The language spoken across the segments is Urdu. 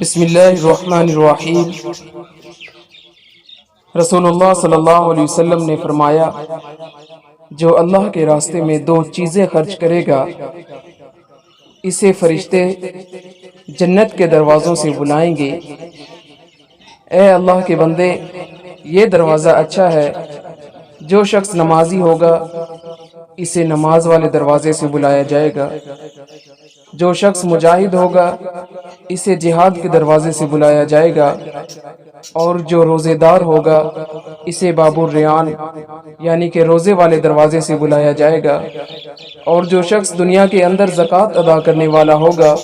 بسم اللہ الرحمن الرحیم۔ رسول اللہ صلی اللہ علیہ وسلم نے فرمایا، جو اللہ کے راستے میں دو چیزیں خرچ کرے گا، اسے فرشتے جنت کے دروازوں سے بلائیں گے، اے اللہ کے بندے، یہ دروازہ اچھا ہے۔ جو شخص نمازی ہوگا، اسے نماز والے دروازے سے بلایا جائے گا۔ جو شخص مجاہد ہوگا، اسے جہاد کے دروازے سے بلایا جائے گا۔ اور جو روزے دار ہوگا، اسے باب الریان یعنی کہ روزے والے دروازے سے بلایا جائے گا۔ اور جو شخص دنیا کے اندر زکوٰۃ ادا کرنے والا ہوگا،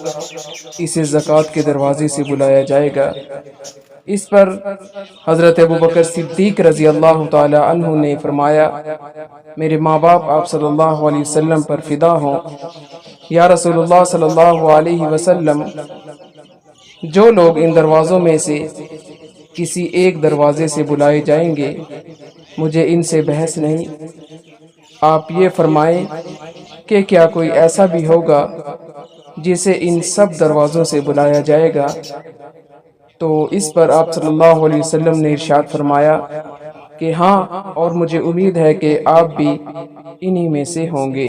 اسے زکوٰۃ کے دروازے سے بلایا جائے گا۔ اس پر حضرت ابوبکر صدیق رضی اللہ تعالی عنہ نے فرمایا، میرے ماں باپ آپ صلی اللہ علیہ وسلم پر فدا ہوں۔ یا رسول اللہ صلی اللہ علیہ وسلم، جو لوگ ان دروازوں میں سے کسی ایک دروازے سے بلائے جائیں گے، مجھے ان سے بحث نہیں۔ آپ یہ فرمائیں کہ کیا کوئی ایسا بھی ہوگا جسے ان سب دروازوں سے بلایا جائے گا؟ تو اس پر آپ صلی اللہ علیہ وسلم نے ارشاد فرمایا کہ ہاں، اور مجھے امید ہے کہ آپ بھی انہی میں سے ہوں گے۔